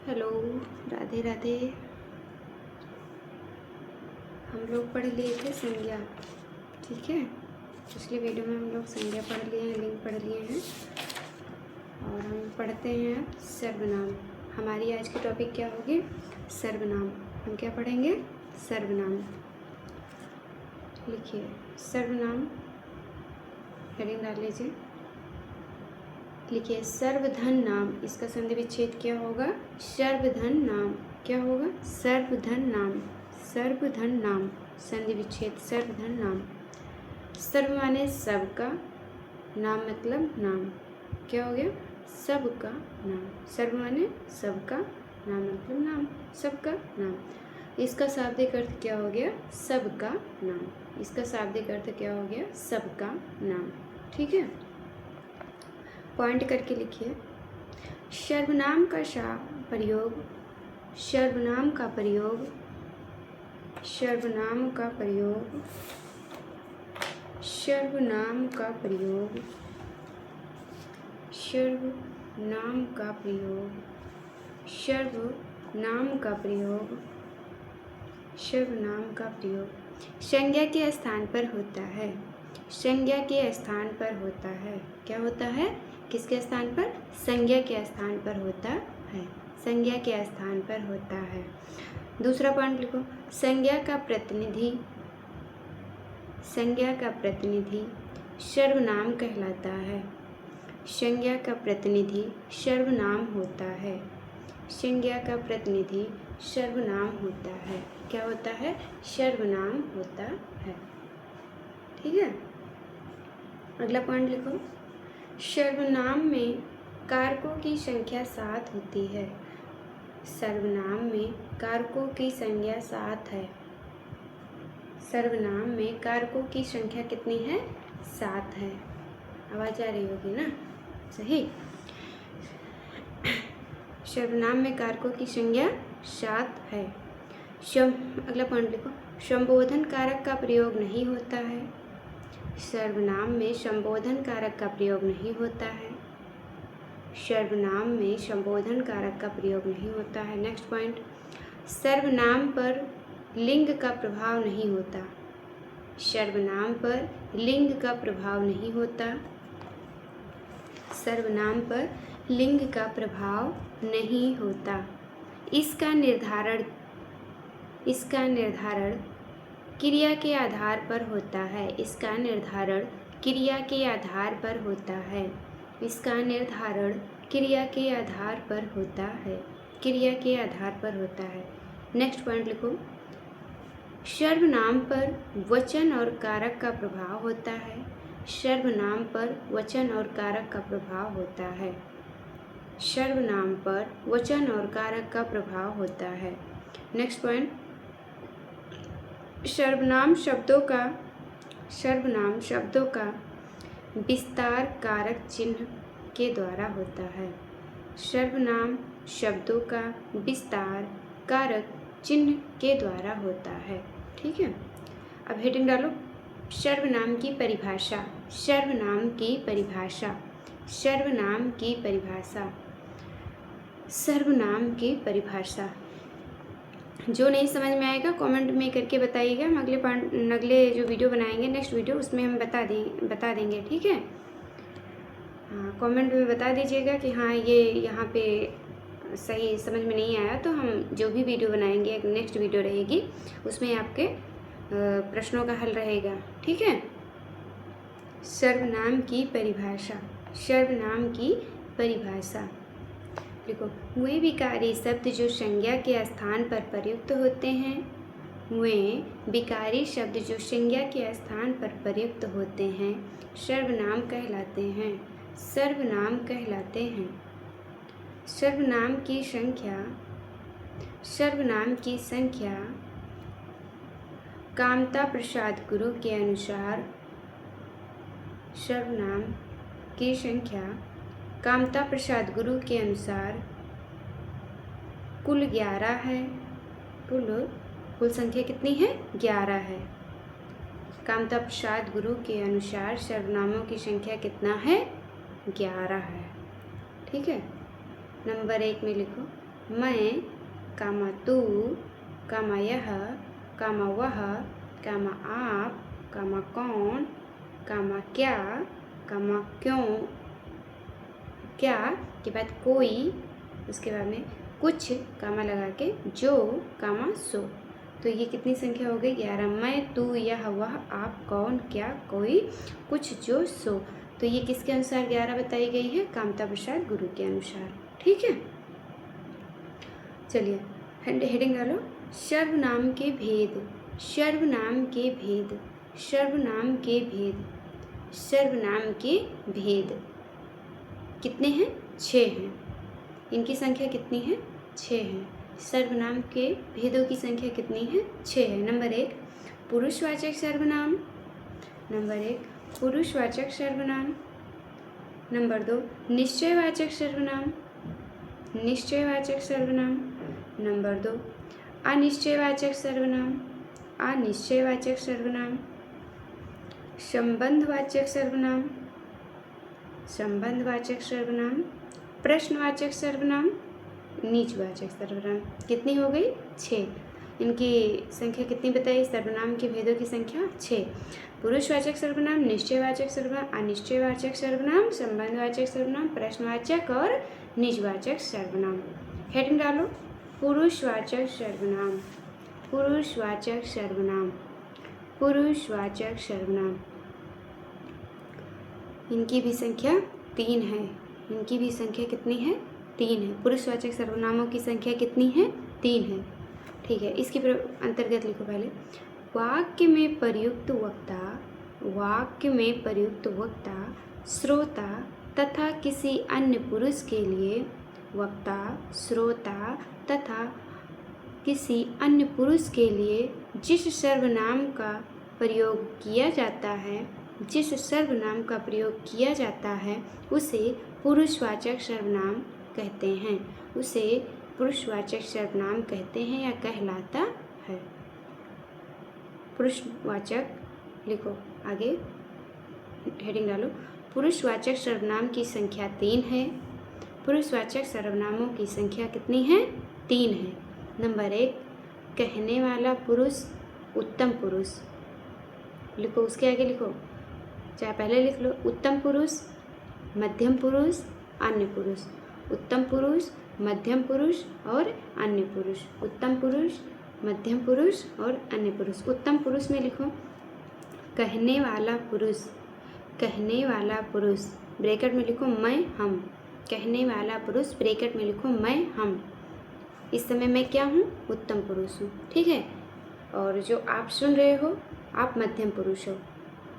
Hello, Radhe Radhe. हम लोग पढ़ लिए थे संज्ञा, ठीक है। पिछली वीडियो में हम लोग संज्ञा पढ़ लिए हैं, लिंग पढ़ लिए हैं और हम पढ़ते हैं सर्वनाम। हमारी आज की टॉपिक क्या होगी? सर्वनाम। हम क्या पढ़ेंगे? सर्वनाम। लिखिए सर्वनाम, हेडिंग डाल लीजिए। लिखिए सर्वधन नाम, इसका संधि विच्छेद क्या होगा? सर्वधन नाम। क्या होगा? सर्वधन नाम। सर्वधन नाम, संधि विच्छेद सर्वधन नाम। सर्व माने सबका, नाम मतलब नाम। क्या हो गया? सबका नाम। सर्व माने सबका, नाम मतलब नाम, सबका नाम। इसका शाब्दिक अर्थ क्या हो गया? सबका नाम। इसका शाब्दिक अर्थ क्या हो गया? सबका नाम। ठीक है, पॉइंट करके लिखिए। सर्वनाम का प्रयोग, सर्वनाम का प्रयोग, सर्वनाम का प्रयोग, सर्वनाम का प्रयोग, सर्वनाम का प्रयोग, सर्वनाम का प्रयोग, सर्वनाम का प्रयोग संज्ञा के स्थान पर होता है। संज्ञा के स्थान पर होता है। क्या होता है? किसके स्थान पर? संज्ञा के स्थान पर होता है। संज्ञा के स्थान पर होता है। दूसरा पॉइंट लिखो। संज्ञा का प्रतिनिधि, संज्ञा का प्रतिनिधि सर्वनाम कहलाता है। संज्ञा का प्रतिनिधि सर्वनाम होता है। संज्ञा का प्रतिनिधि सर्वनाम होता है। क्या होता है? सर्वनाम होता है। ठीक है, अगला पॉइंट लिखो। सर्वनाम में कारकों की संख्या 7 होती है। सर्वनाम में कारकों की संख्या 7 है। सर्वनाम में कारकों की संख्या कितनी है? 7 है। आवाज आ रही होगी ना? सही। सर्वनाम में कारकों की संख्या 7 है। अगला पॉइंट लिखो। संबोधन कारक का प्रयोग नहीं होता है। सर्वनाम में संबोधन कारक का प्रयोग नहीं होता है। सर्वनाम में संबोधन कारक का प्रयोग नहीं होता है। Next point. सर्वनाम पर लिंग का प्रभाव नहीं होता। सर्वनाम पर लिंग का प्रभाव नहीं होता। सर्वनाम पर लिंग का प्रभाव नहीं होता। इसका निर्धारण क्रिया के आधार पर होता है। इसका निर्धारण क्रिया के आधार पर होता है। इसका निर्धारण क्रिया के आधार पर होता है। क्रिया के आधार पर होता है। नेक्स्ट पॉइंट लिखो। सर्वनाम पर वचन और कारक का प्रभाव होता है। सर्वनाम पर वचन और कारक का प्रभाव होता है। सर्वनाम पर वचन और कारक का प्रभाव होता है। Next point. सर्वनाम शब्दों का विस्तार कारक चिन्ह के द्वारा होता है। सर्वनाम शब्दों का विस्तार कारक चिन्ह के द्वारा होता है। ठीक है, अब हेडिंग डालो। सर्वनाम की परिभाषा, सर्वनाम की परिभाषा, सर्वनाम की परिभाषा, सर्वनाम की परिभाषा। जो नहीं समझ में आएगा कमेंट में करके बताइएगा। हम अगले जो वीडियो बनाएंगे, नेक्स्ट वीडियो, उसमें हम बता देंगे। ठीक है, हाँ, कमेंट में बता दीजिएगा कि हाँ ये यहाँ पे सही समझ में नहीं आया। तो हम जो भी वीडियो बनाएंगे, एक नेक्स्ट वीडियो रहेगी, उसमें आपके प्रश्नों का हल रहेगा। ठीक है। सर्वनाम की परिभाषा, सर्वनाम की परिभाषा देखो। वे विकारी शब्द जो संज्ञा के स्थान पर प्रयुक्त होते हैं, वे विकारी शब्द जो संज्ञा के स्थान पर प्रयुक्त होते हैं सर्वनाम कहलाते हैं। सर्वनाम कहलाते हैं। सर्वनाम की संख्या, सर्वनाम की संख्या कामता प्रसाद गुरु के अनुसार, सर्वनाम की संख्या कामता प्रसाद गुरु के अनुसार कुल 11 है। कुल संख्या कितनी है? 11 है। कामता प्रसाद गुरु के अनुसार सर्वनामों की संख्या कितना है? 11 है। ठीक है, नंबर 1 में लिखो। मैं, कामा तू, कामा यह, कामा वह, कामा आप, कामा कौन, कामा क्या, कामा क्यों, क्या के बाद कोई, उसके बाद में कुछ कामा लगा के जो, कामा सो। तो ये कितनी संख्या हो गई? 11। मैं, तू, यह, वह, आप, कौन, क्या, कोई, कुछ, जो, सो। तो ये किसके अनुसार 11 बताई गई है? कामता प्रसाद गुरु के अनुसार। ठीक है, चलिए हेडिंग डालो। सर्वनाम के भेद, सर्वनाम के भेद, सर्वनाम के भेद, सर्वनाम के भेद कितने हैं? 6 हैं। इनकी संख्या कितनी है? 6 है। सर्वनाम के भेदों की संख्या कितनी है? 6 है। नंबर 1 पुरुषवाचक सर्वनाम, नंबर 1 पुरुषवाचक सर्वनाम, नंबर 2 निश्चयवाचक सर्वनाम, निश्चयवाचक सर्वनाम, नंबर 2 अनिश्चयवाचक सर्वनाम, अनिश्चयवाचक सर्वनाम, संबंधवाचक सर्वनाम, संबंधवाचक सर्वनाम, प्रश्नवाचक सर्वनाम, नीचवाचक सर्वनाम। कितनी हो गई? 6। इनकी संख्या कितनी बताई? सर्वनाम के भेदों की संख्या 6। पुरुषवाचक सर्वनाम, निश्चयवाचक सर्वनाम, अनिश्चयवाचक सर्वनाम, संबंधवाचक सर्वनाम, प्रश्नवाचक और निजवाचक सर्वनाम। हेडिंग डालो। पुरुषवाचक सर्वनाम, पुरुषवाचक सर्वनाम, पुरुषवाचक सर्वनाम। इनकी भी संख्या 3 है। इनकी भी संख्या कितनी है? 3 है। पुरुषवाचक सर्वनामों की संख्या कितनी है? 3 है। ठीक है, इसके अंतर्गत लिखो पहले। वाक्य में प्रयुक्त वक्ता, वाक्य में प्रयुक्त वक्ता, श्रोता तथा किसी अन्य पुरुष के लिए, वक्ता, श्रोता तथा किसी अन्य पुरुष के लिए जिस सर्वनाम का प्रयोग किया जाता है, जिस सर्वनाम का प्रयोग किया जाता है उसे पुरुषवाचक सर्वनाम कहते हैं, उसे पुरुषवाचक सर्वनाम कहते हैं या कहलाता है। पुरुषवाचक लिखो आगे, हेडिंग डालो। पुरुषवाचक सर्वनाम की संख्या 3 है। पुरुषवाचक सर्वनामों की संख्या कितनी है? 3 है। नंबर 1 कहने वाला पुरुष, उत्तम पुरुष। लिखो, उसके आगे लिखो, चाहे पहले लिख लो, उत्तम पुरुष, मध्यम पुरुष, अन्य पुरुष। उत्तम पुरुष, मध्यम पुरुष और अन्य पुरुष। उत्तम पुरुष, मध्यम पुरुष और अन्य पुरुष। उत्तम पुरुष में लिखो कहने वाला पुरुष, कहने वाला पुरुष, ब्रैकेट में लिखो मैं, हम। कहने वाला पुरुष, ब्रैकेट में लिखो मैं, हम। इस समय मैं क्या हूँ? उत्तम पुरुष हूँ। ठीक है, और जो आप सुन रहे हो आप मध्यम पुरुष हो।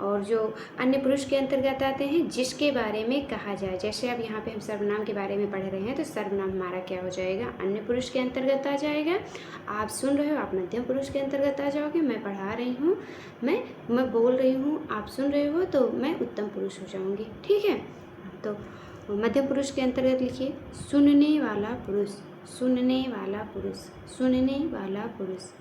और जो अन्य पुरुष के अंतर्गत आते हैं जिसके बारे में कहा जाए, जैसे अब यहाँ पे हम सर्वनाम के बारे में पढ़ रहे हैं तो सर्वनाम हमारा क्या हो जाएगा? अन्य पुरुष के अंतर्गत आ जाएगा। आप सुन रहे हो आप मध्यम पुरुष के अंतर्गत आ जाओगे। मैं पढ़ा रही हूँ, मैं बोल रही हूँ, आप सुन रहे हो तो मैं उत्तम पुरुष हो जाऊँगी। ठीक है, तो मध्यम पुरुष के अंतर्गत लिखिए सुनने वाला पुरुष, सुनने वाला पुरुष, सुनने वाला पुरुष।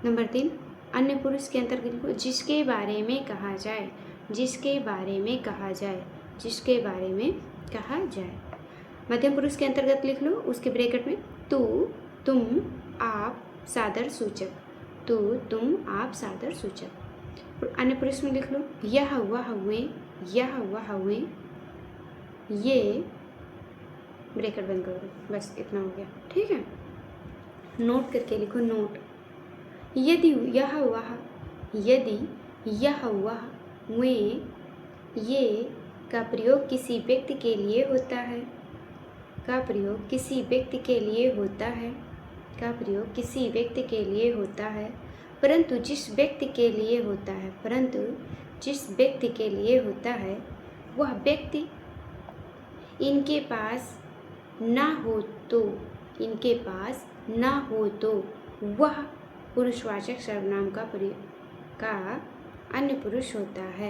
नंबर 3 अन्य पुरुष के अंतर्गत लिखो जिसके बारे में कहा जाए, जिसके बारे में कहा जाए, जिसके बारे में कहा जाए। मध्यम पुरुष के अंतर्गत लिख लो, उसके ब्रैकेट में तू, तुम, आप, सादर सूचक। तू, तुम, आप, सादर सूचक। अन्य पुरुष में लिख लो यह, वह, वे, यह, वह, वे, ये, ब्रैकेट बंद कर दो। बस इतना हो गया। ठीक है, नोट करके लिखो, नोट। यदि यह, वह, यदि यह, वह, वे, ये का प्रयोग किसी व्यक्ति के लिए होता है, का प्रयोग किसी व्यक्ति के लिए होता है, का प्रयोग किसी व्यक्ति के लिए होता है, परंतु जिस व्यक्ति के लिए होता है, परंतु जिस व्यक्ति के लिए होता है वह व्यक्ति इनके पास ना हो तो, इनके पास ना हो तो वह पुरुषवाचक सर्वनाम का अन्य पुरुष होता है।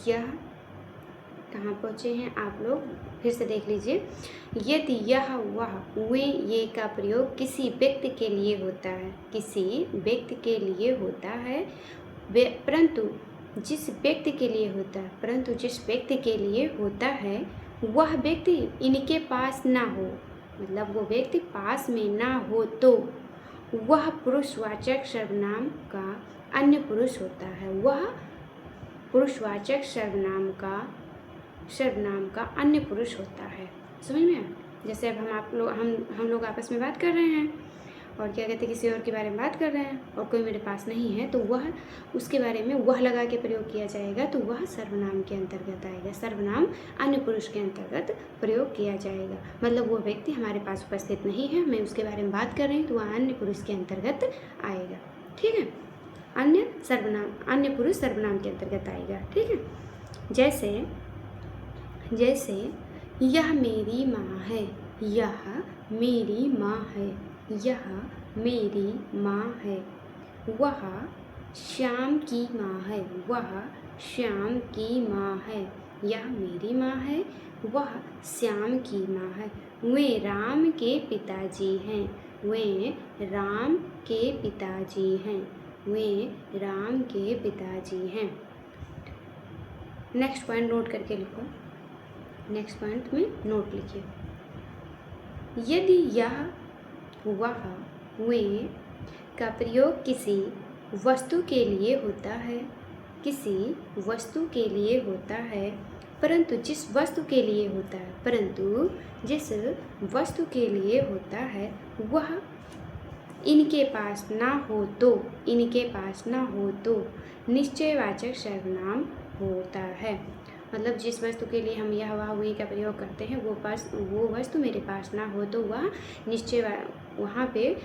यह कहाँ पहुँचे हैं आप लोग? फिर से देख लीजिए। यदि यह, वह, वे, ये का प्रयोग किसी व्यक्ति के लिए होता है, किसी व्यक्ति के लिए होता है, परंतु जिस व्यक्ति के लिए होता है, परंतु जिस व्यक्ति के लिए होता है वह व्यक्ति इनके पास ना हो, मतलब वो व्यक्ति पास में ना हो तो वह पुरुषवाचक सर्वनाम का अन्य पुरुष होता है। वह पुरुषवाचक सर्वनाम का अन्य पुरुष होता है। समझ में आया? जैसे अब हम लोग आपस में बात कर रहे हैं और क्या कहते हैं, किसी और के बारे में बात कर रहे हैं और कोई मेरे पास नहीं है, तो वह उसके बारे में वह लगा के प्रयोग किया जाएगा, तो वह सर्वनाम के अंतर्गत आएगा। सर्वनाम अन्य पुरुष के अंतर्गत प्रयोग किया जाएगा। मतलब वो व्यक्ति हमारे पास उपस्थित नहीं है, मैं उसके बारे में बात कर रही हूँ, तो वह अन्य पुरुष के अंतर्गत आएगा। ठीक है, अन्य पुरुष सर्वनाम के अंतर्गत आएगा। ठीक है, जैसे यह मेरी माँ है, यह मेरी माँ है, यह मेरी माँ है। वह श्याम की माँ है, वह श्याम की माँ है। यह मेरी माँ है, वह श्याम की माँ है। वे राम के पिताजी हैं, वे राम के पिताजी हैं, वे राम के पिताजी हैं। नेक्स्ट पॉइंट नोट करके लिखो। नेक्स्ट पॉइंट में नोट लिखिए। यदि यह, वह, वे का प्रयोग किसी वस्तु के लिए होता है, किसी वस्तु के लिए होता है, परंतु जिस वस्तु के लिए होता है वह इनके पास ना हो तो निश्चयवाचक सर्वनाम होता है। मतलब जिस वस्तु के लिए हम यह, वह, वे का प्रयोग करते हैं वो वस्तु मेरे पास ना हो तो वह वहाँ पे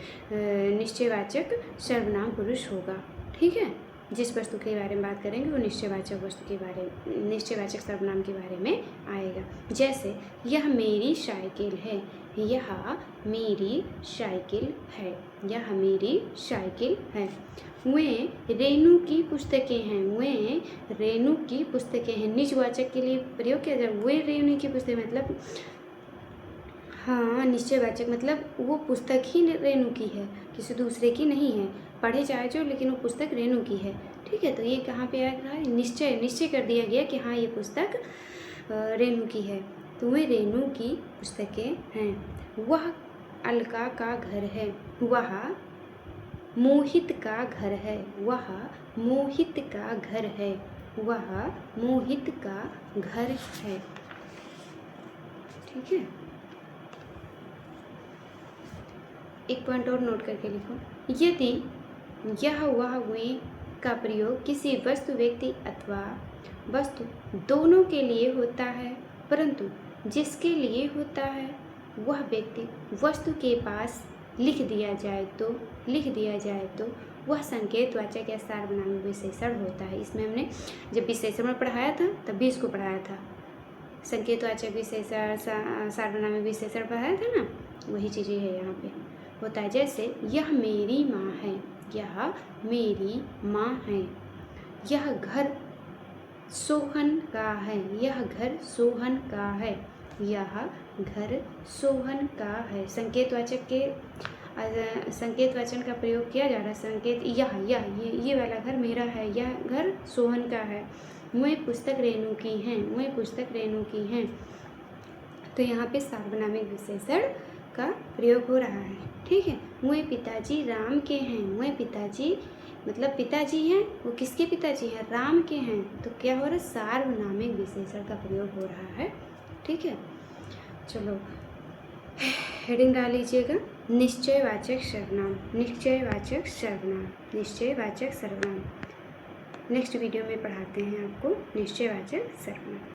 निश्चयवाचक सर्वनाम पुरुष होगा। ठीक है, जिस वस्तु के बारे में बात करेंगे वो निश्चयवाचक सर्वनाम के बारे में आएगा। जैसे यह मेरी साइकिल है, यह मेरी साइकिल है, यह मेरी साइकिल है। वे रेणु की पुस्तकें हैं, वे रेणु की पुस्तकें हैं। निजवाचक के लिए प्रयोग किया जाए, वे रेणु की पुस्तक, मतलब हाँ निश्चयवाचक, मतलब वो पुस्तक ही रेणु की है, किसी दूसरे की नहीं है। पढ़े जाए जो, लेकिन वो पुस्तक रेणु की है। ठीक है, तो ये कहाँ पे आ रहा है? निश्चय कर दिया गया कि हाँ ये पुस्तक रेणु की है, तो वे रेणु की पुस्तकें हैं। वह अलका का घर है, वह मोहित का घर है, वह मोहित का घर है, वह मोहित का घर है। ठीक है, एक पॉइंट और नोट करके लिखो। यदि यह, वह, वे का प्रयोग किसी वस्तु, व्यक्ति अथवा वस्तु दोनों के लिए होता है, परंतु जिसके लिए होता है वह व्यक्ति वस्तु के पास लिख दिया जाए तो वह संकेतवाचक या सार्वनामिक विशेषण होता है। इसमें हमने जब विशेषण पढ़ाया था तब भी इसको पढ़ाया था। संकेतवाचक विशेषण, सार्वनामिक विशेषण पढ़ाया था ना, वही चीज़ें है यहाँ पे होता है। जैसे यह मेरी माँ है, यह मेरी माँ है। यह घर सोहन का है, यह घर सोहन का है, यह घर सोहन का है। संकेतवाचन का प्रयोग किया जा रहा है। संकेत ये वाला घर मेरा है, यह घर सोहन का है। वे पुस्तक रेणु की हैं, वे पुस्तक रेणु की हैं। तो यहाँ पे सार्वनामिक विशेषण का प्रयोग हो रहा है। ठीक है, वे पिताजी राम के हैं, वे पिताजी मतलब पिताजी हैं, वो किसके पिताजी हैं? राम के हैं। तो क्या हो रहा है? सार्वनामिक विशेषण का प्रयोग हो रहा है। ठीक है, चलो हेडिंग डाल लीजिएगा, निश्चयवाचक सर्वनाम, निश्चयवाचक सर्वनाम, निश्चयवाचक सर्वनाम। नेक्स्ट वीडियो में पढ़ाते हैं आपको निश्चयवाचक सर्वनाम।